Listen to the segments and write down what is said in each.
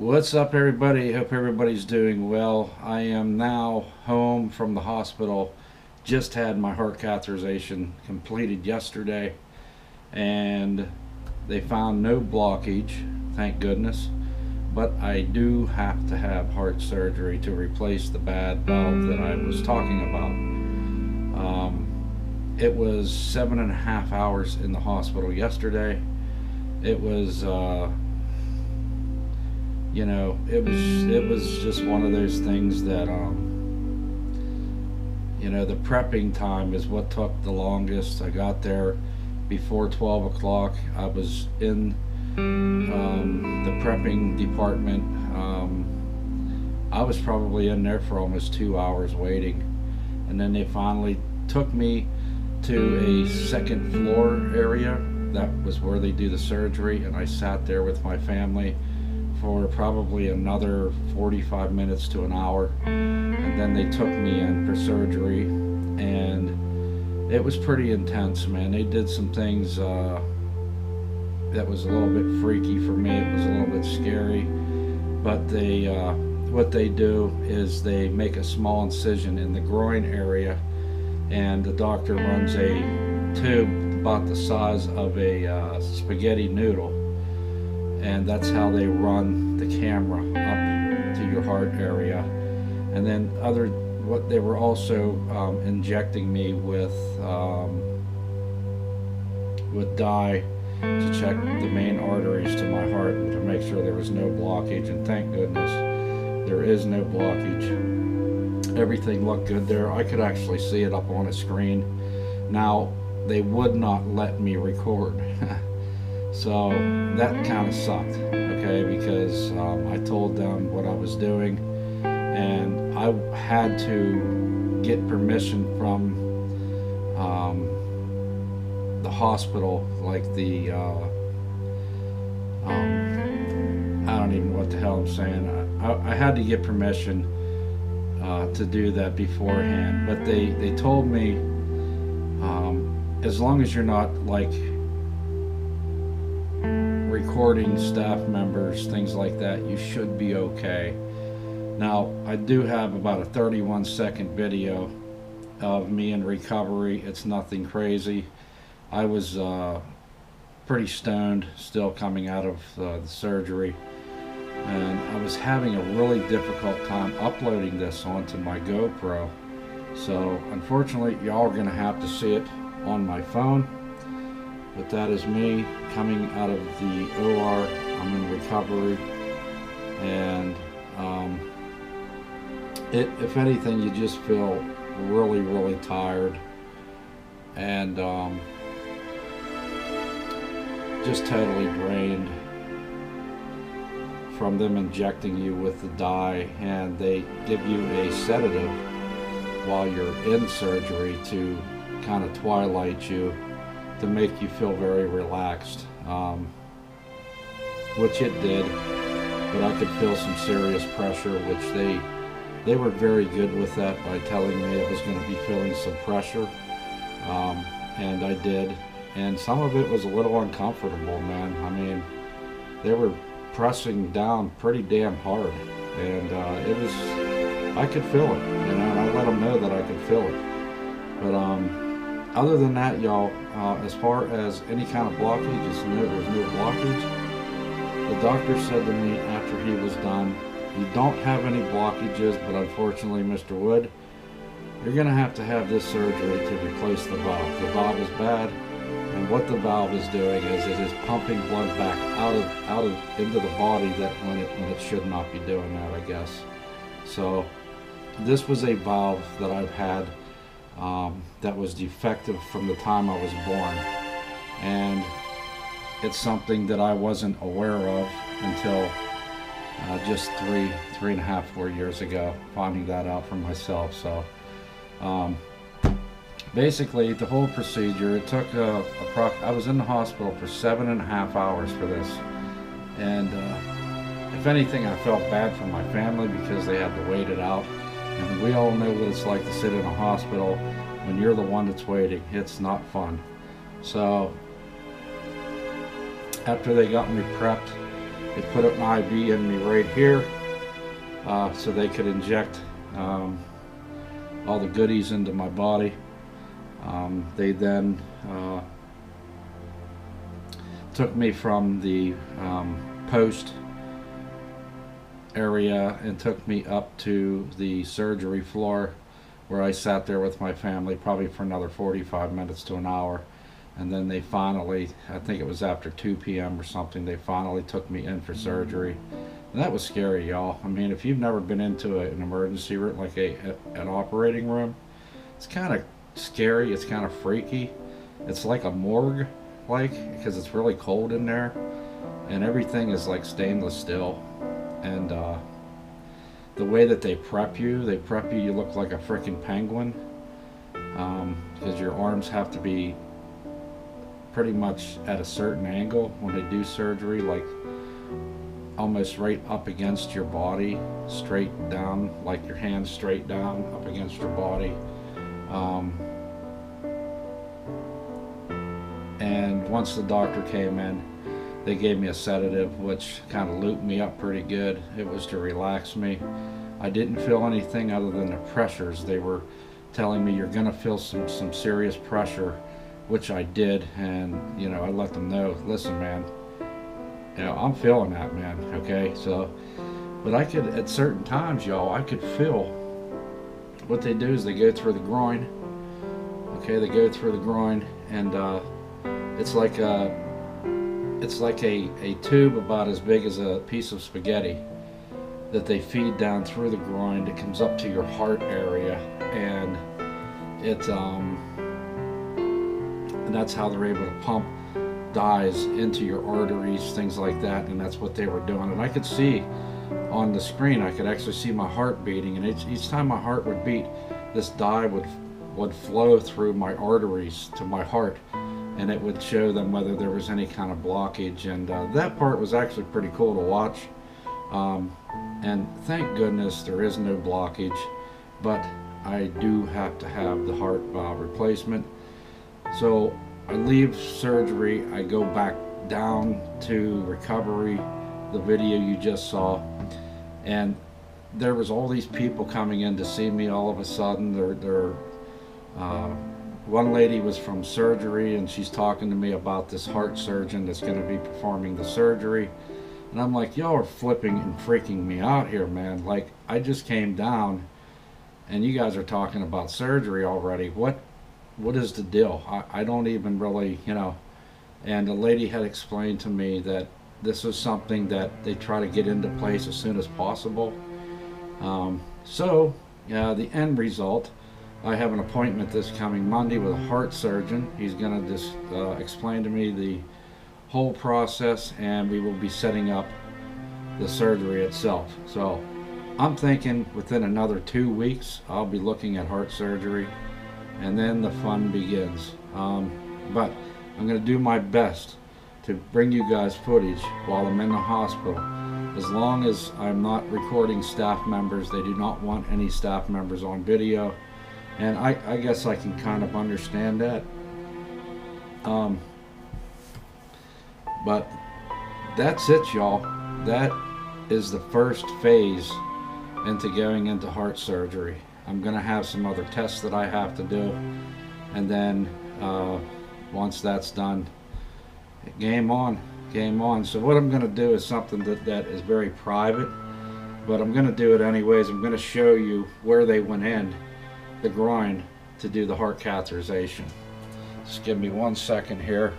What's up, everybody? Hope everybody's doing well. I am now home from the hospital. Just had my heart catheterization completed yesterday, and they found no blockage, thank goodness. But I do have to have heart surgery to replace the bad valve that I was talking about. It was 7.5 hours in the hospital yesterday. It was it was just one of those things that the prepping time is what took the longest. I got there before 12 o'clock. I was in the prepping department. I was probably in there for almost 2 hours waiting, and then they finally took me to a second floor area. That was where they do the surgery, and I sat there with my family for probably another 45 minutes to an hour, and then they took me in for surgery, and it was pretty intense, man. They did some things that was a little bit freaky for me. It was a little bit scary, but they what they do is they make a small incision in the groin area, and the doctor runs a tube about the size of a spaghetti noodle, and that's how they run the camera up to your heart area. And then what they were also injecting me with dye to check the main arteries to my heart and to make sure there was no blockage, and thank goodness there is no blockage. Everything looked good there. I could actually see it up on a screen. Now, they would not let me record. So that kind of sucked, okay, because I told them what I was doing, and I had to get permission from the hospital, like the I don't even know what the hell I'm saying. I had to get permission to do that beforehand, but they told me as long as you're not like recording staff members, things like that, you should be okay. Now, I do have about a 31-second video of me in recovery. It's nothing crazy. I was pretty stoned still coming out of the surgery, and I was having a really difficult time uploading this onto my GoPro. So unfortunately, y'all are gonna have to see it on my phone. But that is me coming out of the OR. I'm in recovery, and if anything, you just feel really, really tired, and just totally drained from them injecting you with the dye, and they give you a sedative while you're in surgery to kind of twilight you, to make you feel very relaxed, which it did, but I could feel some serious pressure, which they were very good with that by telling me I was going to be feeling some pressure, and I did, and some of it was a little uncomfortable, man. I mean, they were pressing down pretty damn hard, and I could feel it, and I let them know that I could feel it, but other than that, y'all, as far as any kind of blockage, there's no blockage. The doctor said to me after he was done, "You don't have any blockages, but unfortunately, Mr. Wood, you're going to have this surgery to replace the valve. The valve is bad, and what the valve is doing is it is pumping blood back out of into the body that when it should not be doing that, I guess." So this was a valve that I've had that was defective from the time I was born, and it's something that I wasn't aware of until just 4 years ago, finding that out for myself. So basically, the whole procedure, it took I was in the hospital for 7.5 hours for this, and if anything, I felt bad for my family because they had to wait it out. And we all know what it's like to sit in a hospital when you're the one that's waiting. It's not fun. So after they got me prepped, They put an IV in me right here, so they could inject all the goodies into my body. They then took me from the post area and took me up to the surgery floor, where I sat there with my family probably for another 45 minutes to an hour. And then they finally, I think it was after 2 p.m. or something, they finally took me in for surgery. And that was scary, y'all. I mean, if you've never been into an emergency room, like an operating room, it's kind of scary, it's kind of freaky. It's like a morgue, because it's really cold in there. And everything is like stainless steel. And the way that they prep you, you look like a freaking penguin. Because your arms have to be pretty much at a certain angle when they do surgery, like almost right up against your body, straight down, like your hands straight down up against your body. And once the doctor came in, they gave me a sedative, which kind of looped me up pretty good. It was to relax me. I didn't feel anything other than the pressures. They were telling me, you're gonna feel some serious pressure, which I did. And I let them know, listen, man, I'm feeling that, man. Okay, so, but I could, at certain times, y'all, I could feel what they do is they go through the groin. Okay, they go through the groin, and it's like a tube about as big as a piece of spaghetti that they feed down through the groin. It comes up to your heart area, and it's and that's how they're able to pump dyes into your arteries, things like that. And that's what they were doing. And I could see on the screen, I could actually see my heart beating, and each time my heart would beat, this dye would flow through my arteries to my heart, and it would show them whether there was any kind of blockage. And that part was actually pretty cool to watch. And thank goodness there is no blockage, but I do have to have the heart valve replacement. So I leave surgery, I go back down to recovery, the video you just saw, and there was all these people coming in to see me all of a sudden. One lady was from surgery, and she's talking to me about this heart surgeon that's going to be performing the surgery. And I'm like, y'all are flipping and freaking me out here, man. Like, I just came down, and you guys are talking about surgery already. What is the deal? I don't even really, And the lady had explained to me that this is something that they try to get into place as soon as possible. So, the end result, I have an appointment this coming Monday with a heart surgeon. He's going to just explain to me the whole process, and we will be setting up the surgery itself. So I'm thinking within another 2 weeks I'll be looking at heart surgery, and then the fun begins. But I'm going to do my best to bring you guys footage while I'm in the hospital. As long as I'm not recording staff members, they do not want any staff members on video. And I guess I can kind of understand that. But that's it, y'all. That is the first phase into going into heart surgery. I'm going to have some other tests that I have to do. And then once that's done, game on. So what I'm going to do is something that is very private, but I'm going to do it anyways. I'm going to show you where they went in the groin to do the heart catheterization. Just give me 1 second here.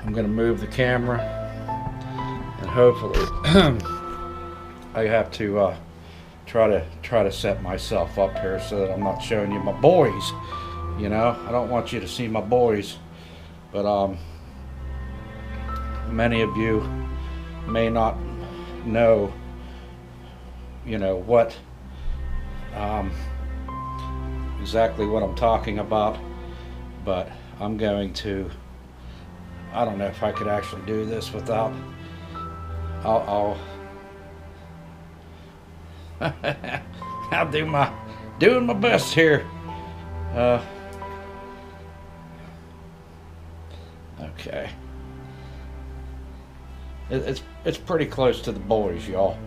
I'm going to move the camera, and hopefully I have to try to set myself up here so that I'm not showing you my boys. I don't want you to see my boys, but many of you may not know, what exactly what I'm talking about, but I'm going to, I don't know if I could actually do this without, I'll doing my best here. Okay. it's pretty close to the boys, y'all.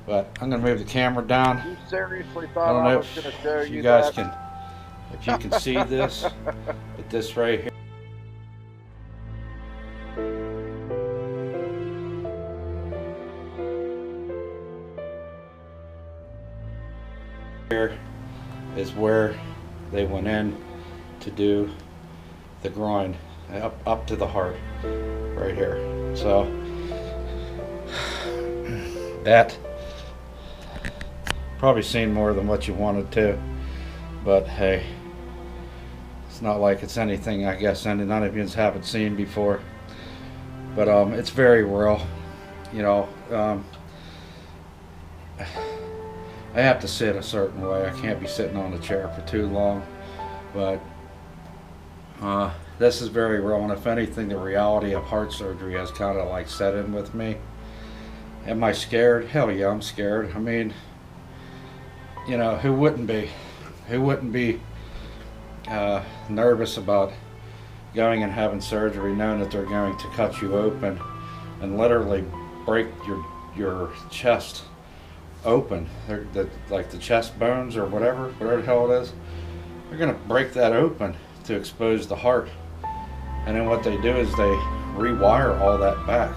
But I'm gonna move the camera down. You seriously I thought don't I know was going to show if you you guys that? can, if you can see this, but this right here is where they went in to do the groin up to the heart right here. So that probably seen more than what you wanted to, but hey, it's not like it's anything I guess none of you haven't seen before. But it's very real, you know. I have to sit a certain way. I can't be sitting on the chair for too long, but this is very real. And if anything, the reality of heart surgery has kind of like set in with me. Am I scared? Hell yeah, I'm scared. I mean, you know, who wouldn't be? Who wouldn't be nervous about going and having surgery, knowing that they're going to cut you open and literally break your chest open? Like the chest bones or whatever the hell it is. They're gonna break that open to expose the heart, and then what they do is they rewire all that back.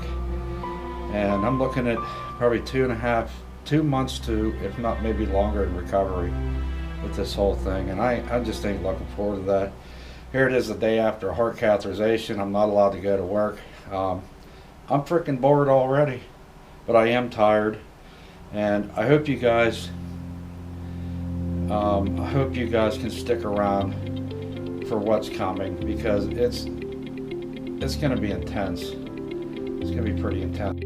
And I'm looking at probably 2 months to, if not maybe longer, in recovery with this whole thing, and I just ain't looking forward to that. Here it is the day after heart catheterization. I'm not allowed to go to work. I'm freaking bored already, but I am tired. And I hope you guys can stick around for what's coming, because it's going to be intense. It's going to be pretty intense.